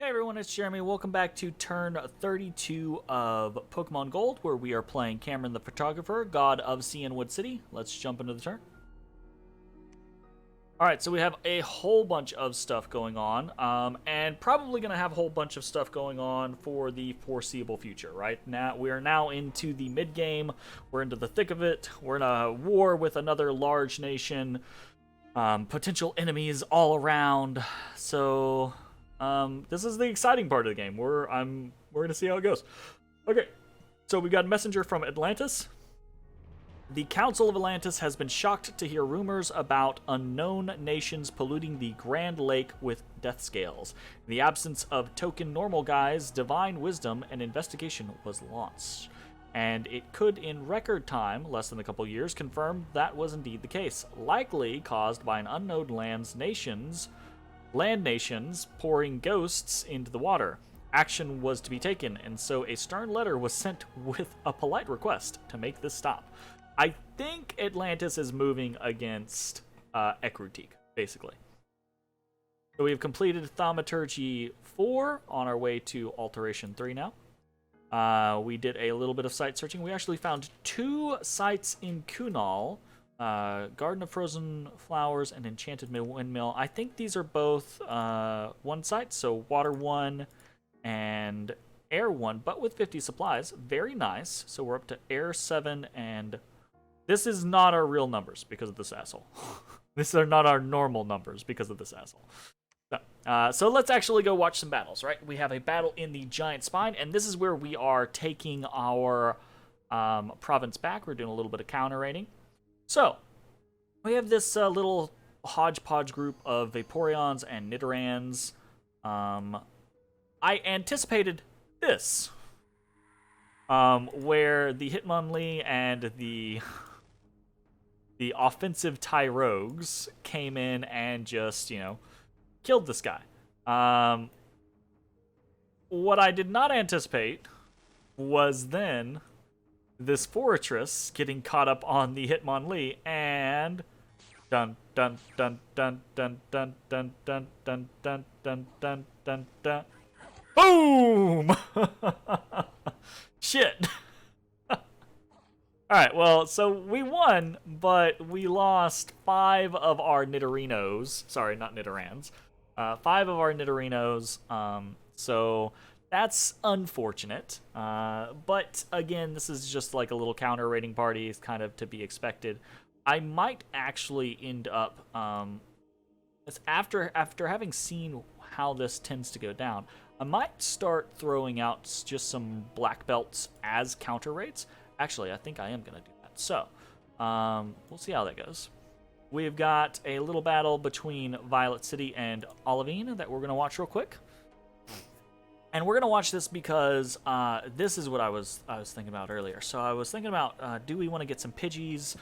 Hey everyone, it's Jeremy. Welcome back to turn 32 of Pokemon Gold, where we are playing Cameron the Photographer, God of Cyanwood City. Let's jump into the turn. Alright, so we have a whole bunch of stuff going on, and probably going to have a whole bunch of stuff going on for the foreseeable future, right? Now we are now into the mid-game, we're into the thick of it, we're in a war with another large nation, potential enemies all around, so... this is the exciting part of the game. We're gonna see how it goes. Okay, so we got a messenger from Atlantis. The Council of Atlantis has been shocked to hear rumors about unknown nations polluting the Grand Lake with death scales. In the absence of token normal guys, divine wisdom, an investigation was launched. And it could, in record time, less than a couple years, confirm that was indeed the case. Likely caused by an unknown land nations pouring ghosts into the water. Action was to be taken, and so a stern letter was sent with a polite request to make this stop. I think Atlantis is moving against Ekrutik, basically. So we have completed Thaumaturgy 4 on our way to Alteration 3 now. We did a little bit of site searching. We actually found 2 sites in Kunal. Garden of Frozen Flowers and Enchanted Windmill. I think these are both one site, so Water 1 and Air 1, but with 50 supplies. Very nice. So we're up to Air 7, and this is not our real numbers because of this asshole. These are not our normal numbers because of this asshole. So let's actually go watch some battles, right? We have a battle in the Giant Spine, and this is where we are taking our province back. We're doing a little bit of counter raiding. So, we have this little hodgepodge group of Vaporeons and Nidorans. I anticipated this, where the Hitmonlee and the offensive Tyrogues came in and just, killed this guy. What I did not anticipate was then this Fortress getting caught up on the Hitmonlee, and dun dun dun dun dun dun dun dun dun dun dun dun dun dun, boom! Shit. Alright, well, so we won, but we lost 5 of our Nidorinos. Sorry, not Nidorans. 5 of our Nidorinos, so that's unfortunate, but again, this is just like a little counter raiding party. It's kind of to be expected. I might actually end up, after having seen how this tends to go down, I might start throwing out just some black belts as counter raids. Actually, I think I am going to do that. So, we'll see how that goes. We've got a little battle between Violet City and Olivine that we're going to watch real quick. And we're going to watch this because this is what I was thinking about earlier. So I was thinking about, do we want to get some Pidgeys?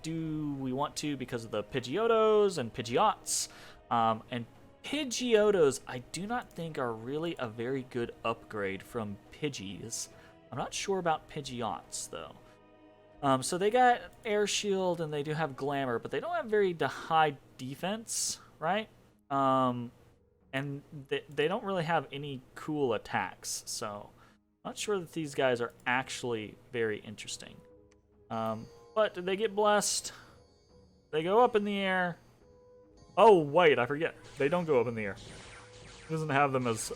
Do we want to because of the Pidgeotos and Pidgeots? And Pidgeotos, I do not think are really a very good upgrade from Pidgeys. I'm not sure about Pidgeots, though. So they got Air Shield and they do have Glamour, but they don't have very high defense, right? And they don't really have any cool attacks, so not sure that these guys are actually very interesting. But they get blessed. They go up in the air. Oh, wait, I forget. They don't go up in the air. It doesn't have them as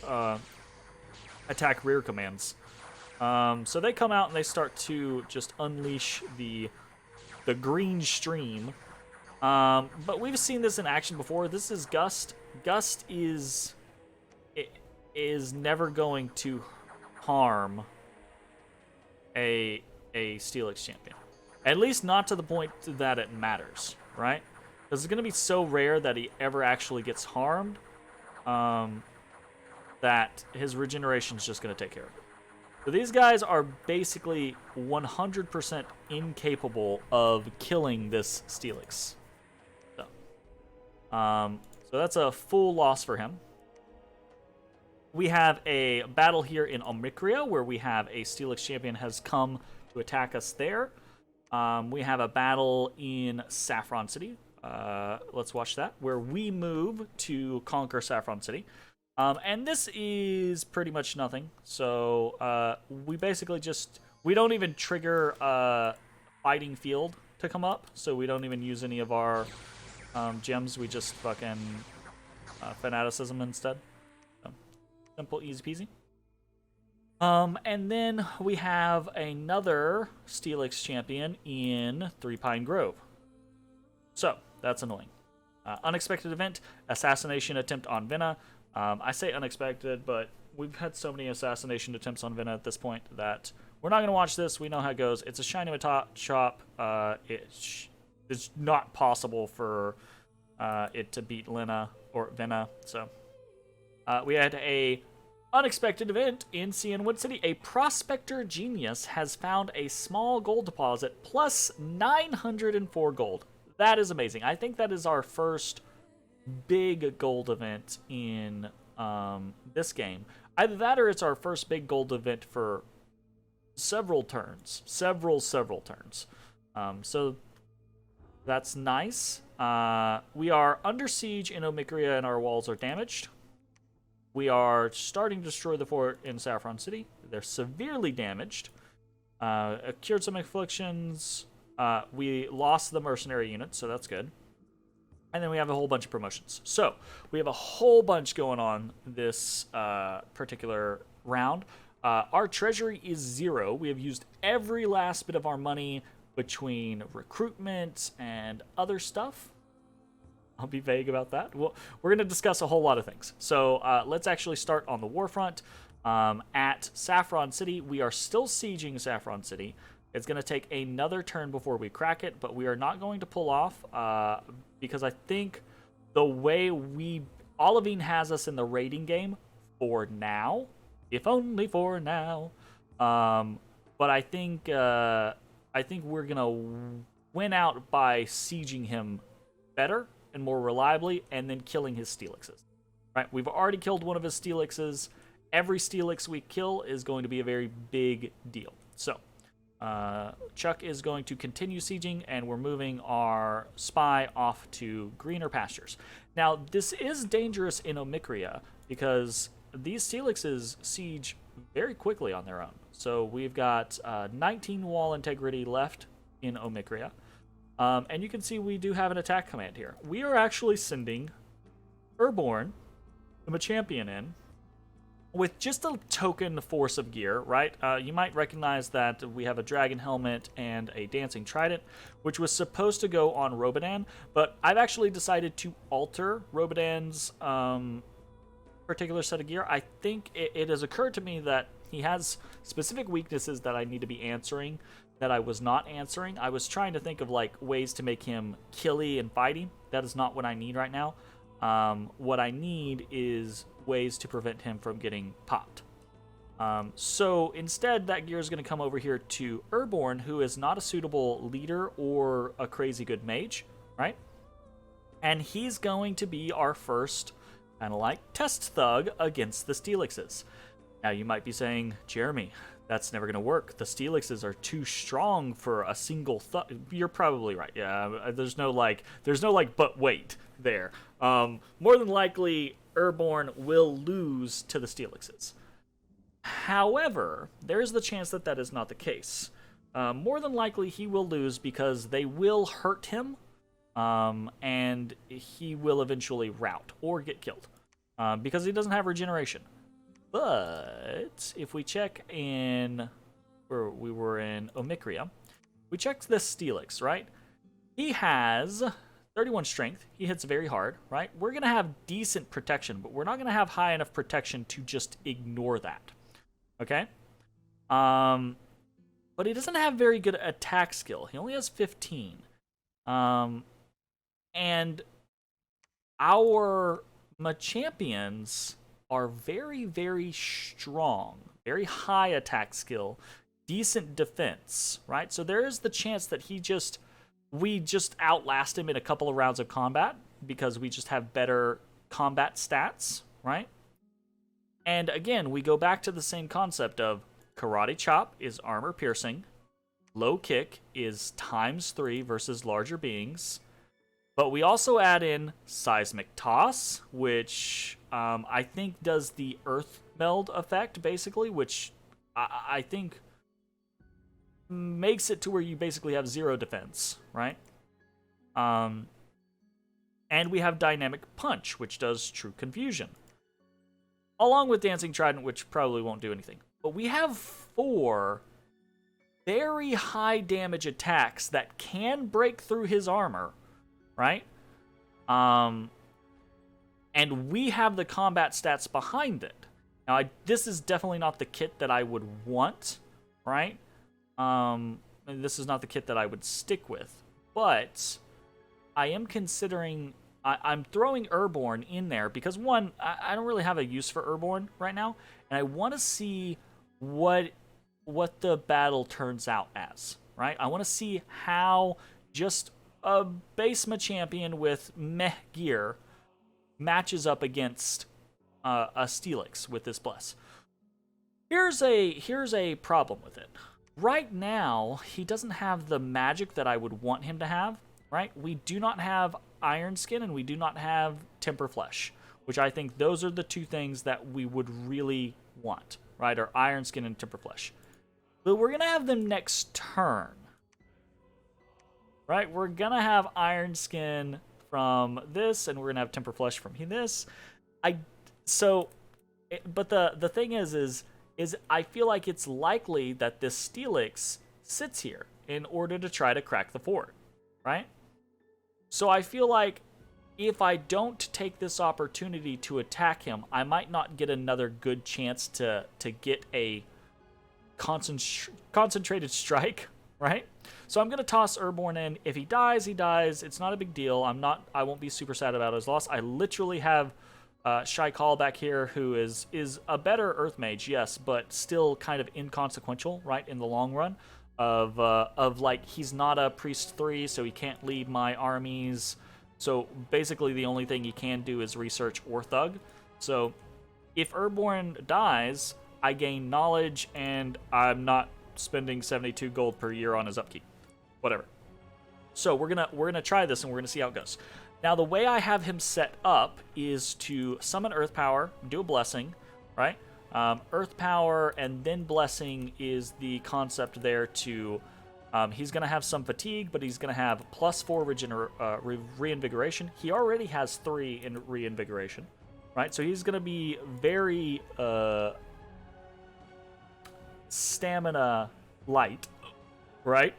attack rear commands. So they come out and they start to just unleash the green stream. But we've seen this in action before. This is Gust. Gust is never going to harm a Steelix champion. At least not to the point that it matters, right? Because it's going to be so rare that he ever actually gets harmed that his regeneration is just going to take care of it. So these guys are basically 100% incapable of killing this Steelix. So that's a full loss for him. We have a battle here in Omicria where we have a Steelix champion has come to attack us there. We have a battle in Saffron City. Let's watch that, where we move to conquer Saffron City. And this is pretty much nothing. So we basically we don't even trigger fighting field to come up. So we don't even use any of our gems. We just fucking fanaticism instead. So, simple, easy peasy. And then we have another Steelix champion in Three Pine Grove. So that's annoying. Unexpected event, assassination attempt on Venna. I say unexpected, but we've had so many assassination attempts on Venna at this point that we're not going to watch this. We know how it goes. It's a shiny shop. It's not possible for it to beat Lena or Venna. So we had a unexpected event in Cyanwood City. A prospector genius has found a small gold deposit plus 904 gold. That is amazing. I think that is our first big gold event in this game. Either that or it's our first big gold event for several turns. Several turns. So that's nice. We are under siege in Omicria and our walls are damaged. We are starting to destroy the fort in Saffron City. They're severely damaged. Cured some afflictions. We lost the mercenary unit, so that's good. And then we have a whole bunch of promotions. So we have a whole bunch going on this particular round. Our treasury is 0. We have used every last bit of our money between recruitment and other stuff. I'll be vague about that. Well, we're going to discuss a whole lot of things. So let's actually start on the war front. At Saffron City, we are still sieging Saffron City. It's going to take another turn before we crack it, but we are not going to pull off because I think the way Olivine has us in the raiding game for now, if only for now. But I think we're going to win out by sieging him better and more reliably, and then killing his Steelixes. Right? We've already killed one of his Steelixes. Every Steelix we kill is going to be a very big deal. So, Chuck is going to continue sieging, and we're moving our spy off to greener pastures. Now, this is dangerous in Omicria, because these Steelixes siege very quickly on their own. So, we've got 19 wall integrity left in Omicria. And you can see we do have an attack command here. We are actually sending Urborn, the champion, in with just a token force of gear, right? You might recognize that we have a dragon helmet and a dancing trident, which was supposed to go on Robodan, but I've actually decided to alter Robodan's particular set of gear. I think it has occurred to me that he has specific weaknesses that I need to be answering that I was not answering. I was trying to think of like ways to make him killy and fighty. That is not what I need right now. What I need is ways to prevent him from getting popped. So instead, that gear is going to come over here to Urborn, who is not a suitable leader or a crazy good mage, right? And he's going to be our first kind of like test thug against the Steelixes. Now you might be saying, Jeremy, that's never going to work. The Steelixes are too strong for a single thug. You're probably right. Yeah, there's no but wait there. More than likely, Urborn will lose to the Steelixes. However, there is the chance that that is not the case. More than likely, he will lose because they will hurt him, and he will eventually rout or get killed because he doesn't have regeneration. But if we check in where we were in Omicria, we checked this Steelix, right? He has 31 strength. He hits very hard, right? We're going to have decent protection, but we're not going to have high enough protection to just ignore that. Okay? But he doesn't have very good attack skill. He only has 15. And our champions are very, very strong, very high attack skill, decent defense, right? So there is the chance that we just outlast him in a couple of rounds of combat because we just have better combat stats, right? And again, we go back to the same concept of Karate Chop is armor piercing, Low Kick is ×3 versus larger beings, but we also add in Seismic Toss, which I think does the Earth Meld effect, basically, which I think makes it to where you basically have 0 defense, right? And we have Dynamic Punch, which does True Confusion. Along with Dancing Trident, which probably won't do anything. But we have 4 very high damage attacks that can break through his armor, right? And we have the combat stats behind it. Now, this is definitely not the kit that I would want, right? This is not the kit that I would stick with. But I am considering... I'm throwing Airborne in there because, one, I don't really have a use for Airborne right now, and I want to see what the battle turns out as, right? I want to see how just a base champion with meh gear matches up against a Steelix with this Bless. Here's a problem with it. Right now, he doesn't have the magic that I would want him to have, right? We do not have Iron Skin and we do not have Temper Flesh, which I think those are the 2 things that we would really want, right? Or Iron Skin and Temper Flesh. But we're going to have them next turn, right? We're going to have Iron Skin from this, and we're going to have Temper Flesh from this. But the thing is I feel like it's likely that this Steelix sits here in order to try to crack the fort, right? So I feel like if I don't take this opportunity to attack him, I might not get another good chance to get a concentrated strike, right? So I'm going to toss Airborne in. If he dies, he dies. It's not a big deal. I won't be super sad about his loss. I literally have Shy Call back here, who is a better Earth Mage, yes, but still kind of inconsequential, right, in the long run. Of like, he's not a Priest 3, so he can't lead my armies. So basically the only thing he can do is research or thug. So if Airborne dies, I gain knowledge, and I'm not spending 72 gold per year on his upkeep. Whatever. So we're gonna try this, and we're gonna see how it goes. Now, the way I have him set up is to summon Earth Power, do a Blessing, right? Earth Power and then Blessing is the concept there to... he's going to have some fatigue, but he's going to have +4 reinvigoration. He already has 3 in reinvigoration, right? So he's going to be very stamina light, right?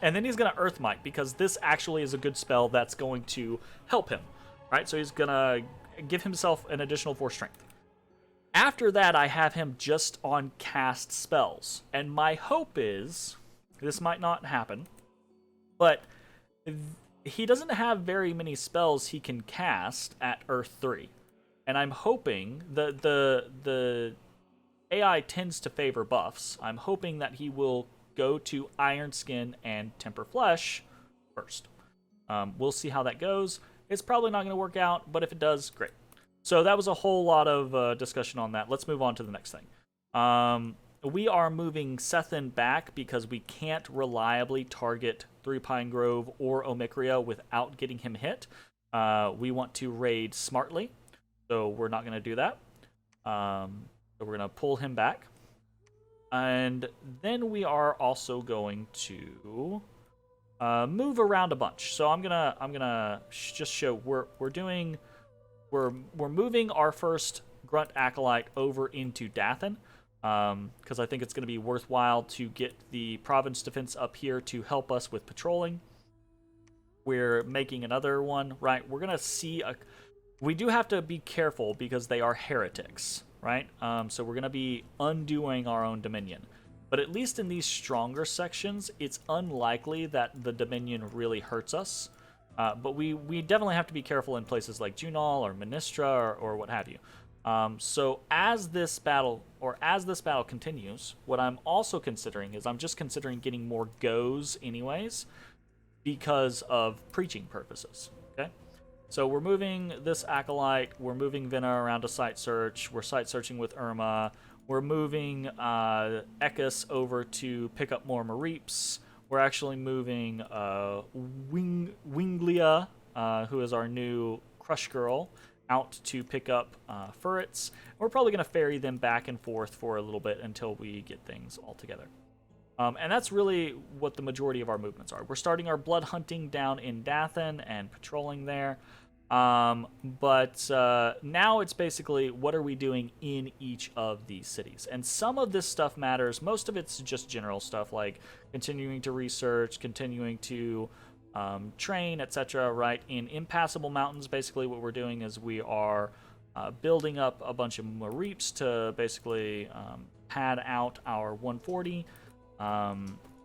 And then he's going to Earth Might, because this actually is a good spell that's going to help him, right? So he's going to give himself an additional 4 strength. After that, I have him just on cast spells. And my hope is, this might not happen, but he doesn't have very many spells he can cast at Earth 3. And I'm hoping the AI tends to favor buffs. I'm hoping that he will go to Iron Skin and Temper Flesh first. We'll see how that goes. It's probably not going to work out, but if it does, great. So that was a whole lot of discussion on that. Let's move on to the next thing. We are moving Sethin back because we can't reliably target 3 Pine Grove or Omicria without getting him hit. We want to raid smartly, so we're not going to do that. So we're going to pull him back. And then we are also going to move around a bunch. So I'm gonna just show we're moving our first Grunt Acolyte over into Dathan, because I think it's going to be worthwhile to get the Province Defense up here to help us with patrolling. We're making another one, right? We're going to see we do have to be careful because they are heretics, right? So we're going to be undoing our own Dominion. But at least in these stronger sections, it's unlikely that the Dominion really hurts us. But we definitely have to be careful in places like Junal or Ministra or what have you. So as this battle continues, what I'm also considering is I'm just considering getting more goes anyways because of preaching purposes. Okay, so we're moving this Acolyte, we're moving Vina around to site search, we're site searching with Irma, we're moving Ekis over to pick up more Mareeps. We're actually moving Winglia, who is our new Crush Girl, out to pick up ferrets. We're probably going to ferry them back and forth for a little bit until we get things all together. And that's really what the majority of our movements are. We're starting our blood hunting down in Dathan and patrolling there. But now it's basically what are we doing in each of these cities. And some of this stuff matters. Most of it's just general stuff like continuing to research, continuing to train, etc. Right? In Impassable Mountains, basically what we're doing is we are building up a bunch of Mareeps to basically pad out our 140.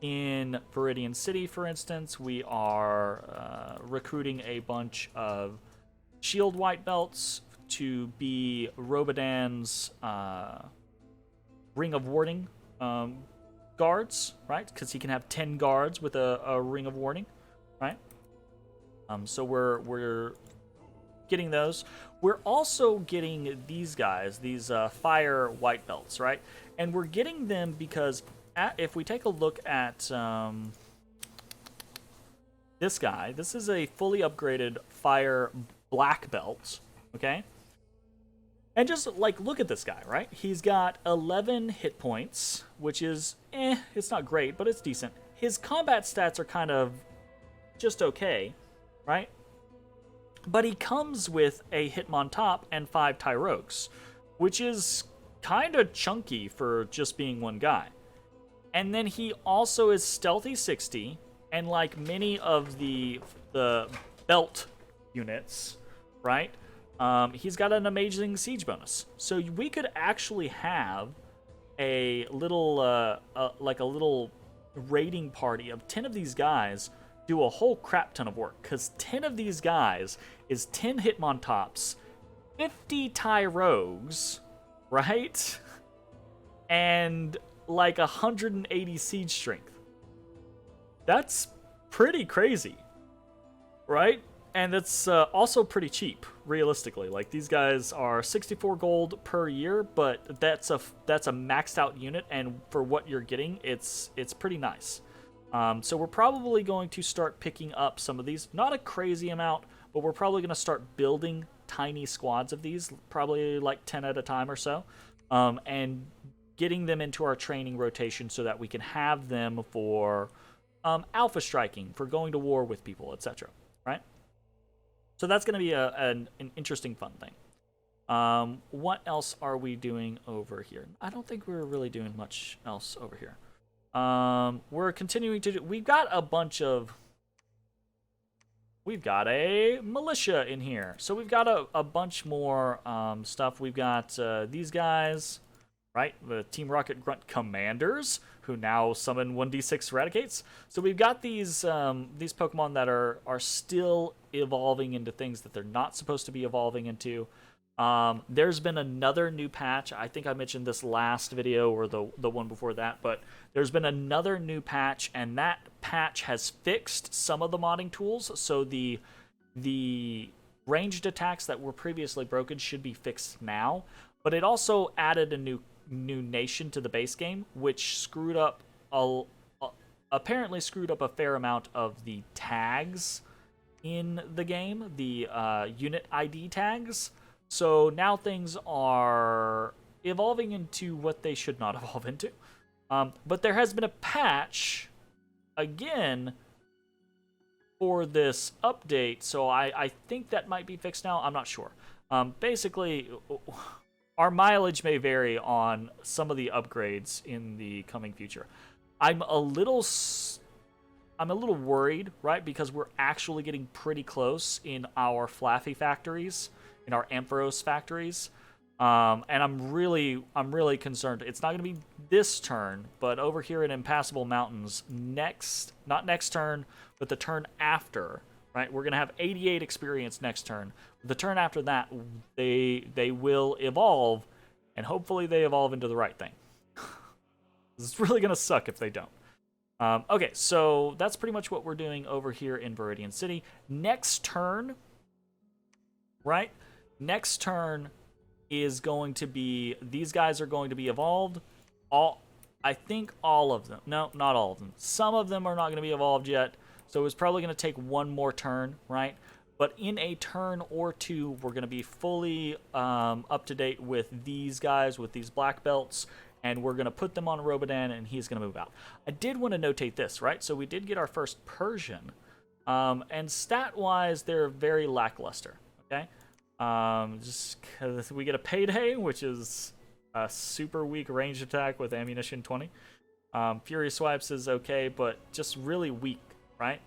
In Viridian City, for instance, we are recruiting a bunch of shield white belts to be Robodan's Ring of Warding guards, right? Because he can have 10 guards with a Ring of Warding, right? So we're getting those. We're also getting these guys, these fire white belts, right? And we're getting them because if we take a look at this guy, this is a fully upgraded fire black belt, okay? And just, like, look at this guy, right? He's got 11 hit points, which is, it's not great, but it's decent. His combat stats are kind of just okay, right? But he comes with a Hitmon top and 5 Tyrogues, which is kind of chunky for just being one guy. And then he also is Stealthy 60, and like many of the belt units, right? He's got an amazing siege bonus. So we could actually have a little, like a little raiding party of 10 of these guys do a whole crap ton of work. Because 10 of these guys is 10 Hitmon tops, 50 Tyrogues, right? And like 180 siege strength. That's pretty crazy, right? And it's also pretty cheap, realistically. Like, these guys are 64 gold per year, but that's a maxed out unit, and for what you're getting, it's pretty nice. So we're probably going to start picking up some of these. Not a crazy amount, but we're probably going to start building tiny squads of these, probably like 10 at a time or so, and getting them into our training rotation so that we can have them for alpha striking, for going to war with people, etc. Right? So that's going to be an interesting, fun thing. What else are we doing over here? I don't think we're really doing much else over here. We're continuing to do... We've got a militia in here. So we've got a bunch more stuff. We've got these guys... right? The Team Rocket Grunt Commanders, who now summon 1d6 Eradicates. So we've got these Pokemon that are still evolving into things that they're not supposed to be evolving into. There's been another new patch. I think I mentioned this last video or the one before that, but there's been another new patch, and that patch has fixed some of the modding tools. So the ranged attacks that were previously broken should be fixed now. But it also added a new nation to the base game, which screwed up apparently screwed up a fair amount of the tags in the game, the unit ID tags. So now things are evolving into what they should not evolve into. But there has been a patch again for this update, so I think that might be fixed now. I'm not sure. Basically, our mileage may vary on some of the upgrades in the coming future. I'm a little worried, right? Because we're actually getting pretty close in our Flaffy factories, in our Ampharos factories. And I'm really concerned. It's not going to be this turn, but over here in Impassable Mountains, not next turn, but the turn after, right? We're going to have 88 experience next turn. The turn after that, they will evolve, and hopefully they evolve into the right thing. It's really going to suck if they don't. Okay, so that's pretty much what we're doing over here in Viridian City. Next turn, right? Next turn is going to be, these guys are going to be evolved. I think all of them. No, not all of them. Some of them are not going to be evolved yet, so it's probably going to take one more turn, right? But in a turn or two, we're going to be fully up to date with these guys, with these black belts, and we're going to put them on Robodan, and he's going to move out. I did want to notate this, right? So we did get our first Persian, and stat-wise, they're very lackluster, okay? Just because we get a Payday, which is a super weak range attack with ammunition 20. Fury Swipes is okay, but just really weak, right?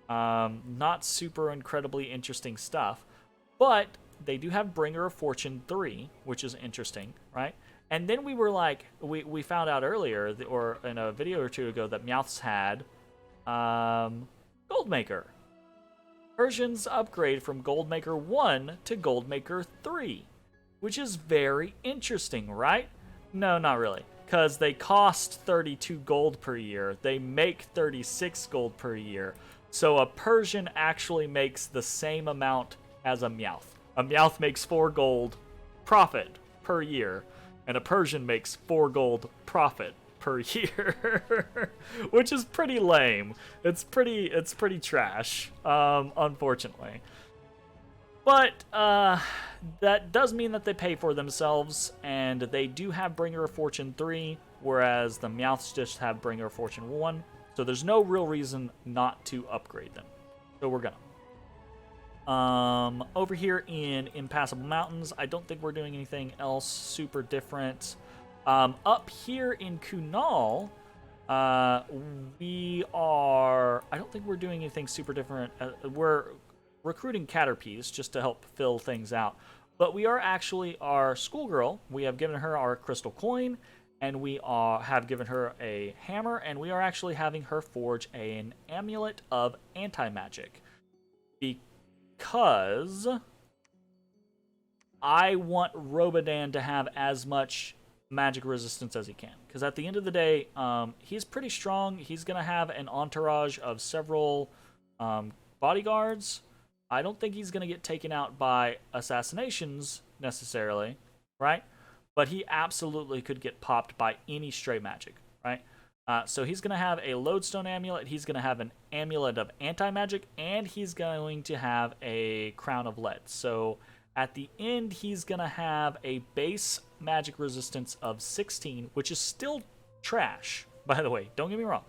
Not super incredibly interesting stuff, but they do have Bringer of Fortune 3, which is interesting, right? And then we were like, we found out earlier, or in a video or two ago, that Meowths had Goldmaker. Persians upgrade from Goldmaker 1 to Goldmaker 3, which is very interesting, right? No, not really, because they cost 32 gold per year. They make 36 gold per year. So a Persian actually makes the same amount as a Meowth. A Meowth makes 4 gold profit per year, and a Persian makes 4 gold profit per year, which is pretty lame. It's pretty trash, unfortunately. But that does mean that they pay for themselves, and they do have Bringer of Fortune 3, whereas the Meowths just have Bringer of Fortune 1. So there's no real reason not to upgrade them. So we're gonna. Over here in Impassable Mountains, I don't think we're doing anything else super different. Up here in Kunal, we are... I don't think we're doing anything super different. We're recruiting Caterpies just to help fill things out. But we are actually our schoolgirl. We have given her our crystal coin, and we have given her a hammer, and we are actually having her forge an amulet of anti-magic. Because I want Robodan to have as much magic resistance as he can. Because at the end of the day, he's pretty strong. He's going to have an entourage of several bodyguards. I don't think he's going to get taken out by assassinations necessarily, right? But he absolutely could get popped by any stray magic, right? So he's going to have a lodestone amulet, he's going to have an amulet of anti-magic, and he's going to have a crown of lead. So at the end, he's going to have a base magic resistance of 16, which is still trash, by the way, don't get me wrong.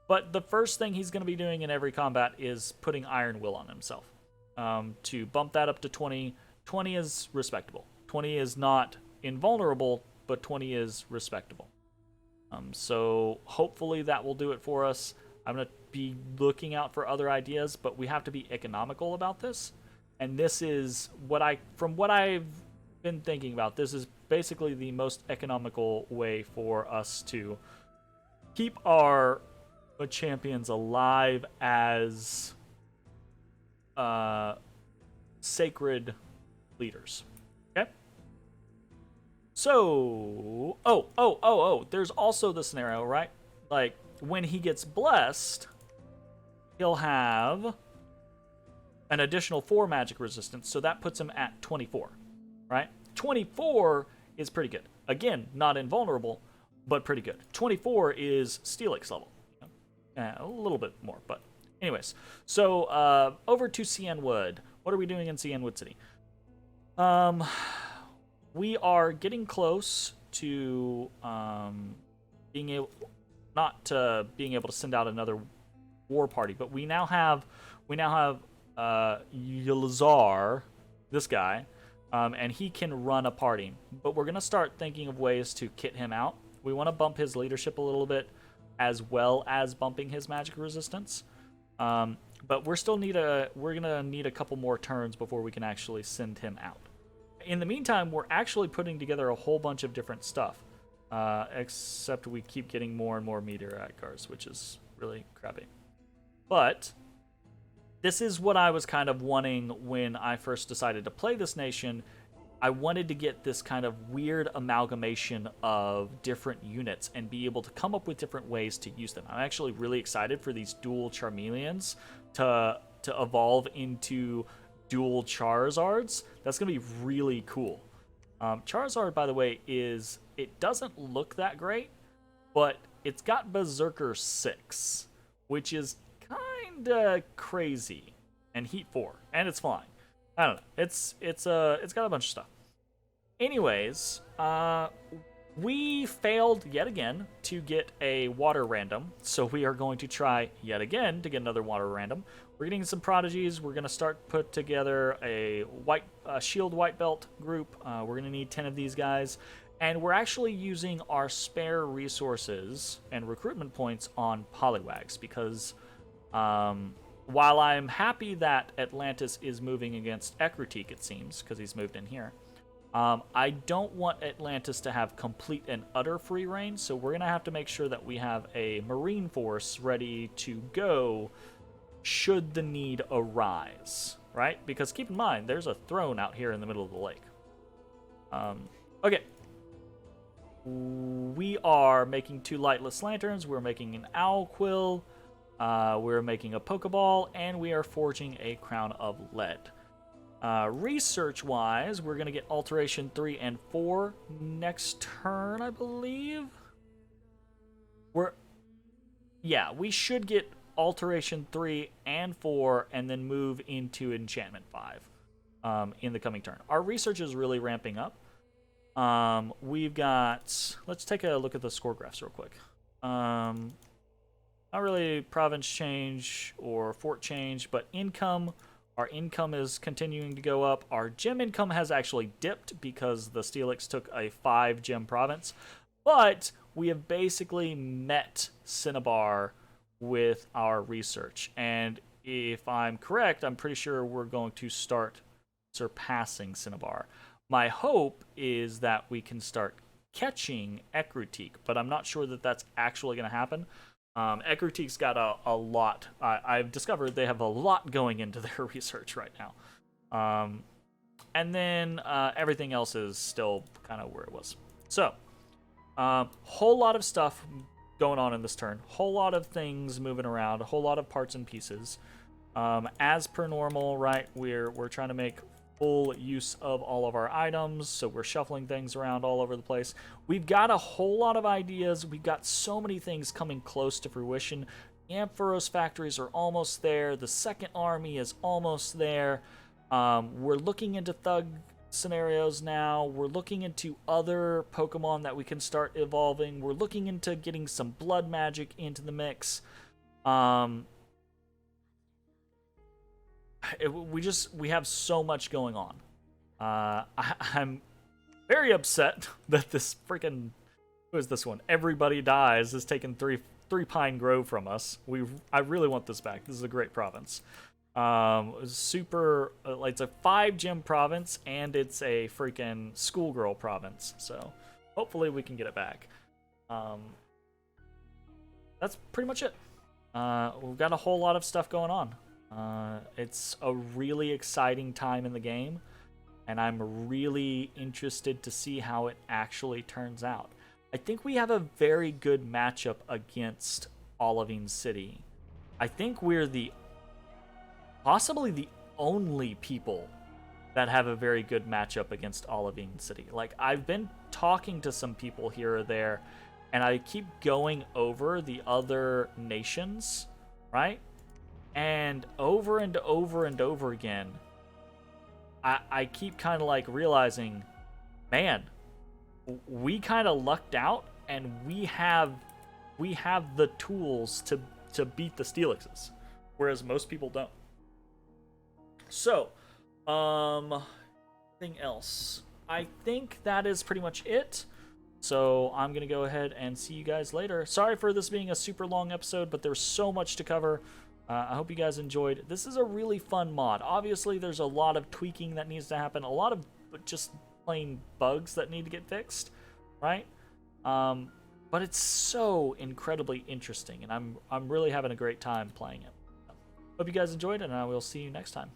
But the first thing he's going to be doing in every combat is putting Iron Will on himself. To bump that up to 20, 20 is respectable. 20 is not invulnerable, but 20 is respectable. So hopefully that will do it for us. I'm going to be looking out for other ideas, but we have to be economical about this. And this is from what I've been thinking about, this is basically the most economical way for us to keep our champions alive as sacred leaders. Okay? So, there's also the scenario, right? Like, when he gets blessed, he'll have an additional 4 magic resistance, so that puts him at 24, right? 24 is pretty good. Again, not invulnerable, but pretty good. 24 is Steelix level. A little bit more, but anyways. So, over to Cyanwood. What are we doing in Cyanwood City? We are getting close to being able to send out another war party, but we now have Yulazar, this guy, and he can run a party. But we're gonna start thinking of ways to kit him out. We want to bump his leadership a little bit, as well as bumping his magic resistance. But we're gonna need a couple more turns before we can actually send him out. In the meantime, we're actually putting together a whole bunch of different stuff, except we keep getting more and more meteorite cars, which is really crappy. But this is what I was kind of wanting when I first decided to play this nation. I wanted to get this kind of weird amalgamation of different units and be able to come up with different ways to use them. I'm actually really excited for these dual Charmeleons to evolve into dual Charizards. That's going to be really cool. Charizard, by the way, it doesn't look that great, but it's got Berserker 6, which is kind of crazy. and heat 4, and it's flying. I don't know. It's got a bunch of stuff. Anyways, we failed yet again to get a water random, so we are going to try yet again to get another water random. We're getting some prodigies. We're going to start put together a shield white belt group. We're going to need 10 of these guys, and we're actually using our spare resources and recruitment points on Poliwags because while I'm happy that Atlantis is moving against Ekrutik, it seems, because he's moved in here, I don't want Atlantis to have complete and utter free reign, so we're going to have to make sure that we have a marine force ready to go should the need arise, right? Because keep in mind, there's a throne out here in the middle of the lake. Okay. We are making 2 lightless lanterns, we're making an owl quill, we're making a pokeball, and we are forging a crown of lead. Research-wise, we're going to get Alteration 3 and 4 next turn, I believe. We should get Alteration 3 and 4 and then move into Enchantment 5 in the coming turn. Our research is really ramping up. We've got... Let's take a look at the score graphs real quick. Not really province change or fort change, but income... Our income is continuing to go up. Our gem income has actually dipped because the Steelix took a 5 gem province. But we have basically met Cinnabar with our research. And if I'm correct, I'm pretty sure we're going to start surpassing Cinnabar. My hope is that we can start catching Ekrutik, but I'm not sure that that's actually going to happen. Ekrutik's got a lot. I've discovered they have a lot going into their research right now. And then everything else is still kind of where it was. So, whole lot of stuff going on in this turn. Whole lot of things moving around. A whole lot of parts and pieces. As per normal, right, we're trying to make full use of all of our items, so we're shuffling things around all over the place. We've got a whole lot of ideas. We've got so many things coming close to fruition. Ampharos factories are almost there. The second army is almost there. We're looking into thug scenarios now. We're looking into other Pokemon that we can start evolving. We're looking into getting some blood magic into the mix. We have so much going on. I'm very upset that this freaking... Who is this one? Everybody Dies has taken three Pine Grove from us. I really want this back. This is a great province. Super... it's a 5 gem province, and it's a freaking schoolgirl province. So, hopefully we can get it back. That's pretty much it. We've got a whole lot of stuff going on. It's a really exciting time in the game, and I'm really interested to see how it actually turns out. I think we have a very good matchup against Olivine City. I think we're possibly the only people that have a very good matchup against Olivine City. Like, I've been talking to some people here or there, and I keep going over the other nations, right? And over and over and over again, I keep kind of like realizing, man, we kind of lucked out, and we have the tools to beat the Steelixes, whereas most people don't. So, anything else? I think that is pretty much it. So I'm gonna go ahead and see you guys later. Sorry for this being a super long episode, but there's so much to cover. I hope you guys enjoyed. This is a really fun mod. Obviously, there's a lot of tweaking that needs to happen, a lot of just plain bugs that need to get fixed, right? But it's so incredibly interesting, and I'm really having a great time playing it. Hope you guys enjoyed, and I will see you next time.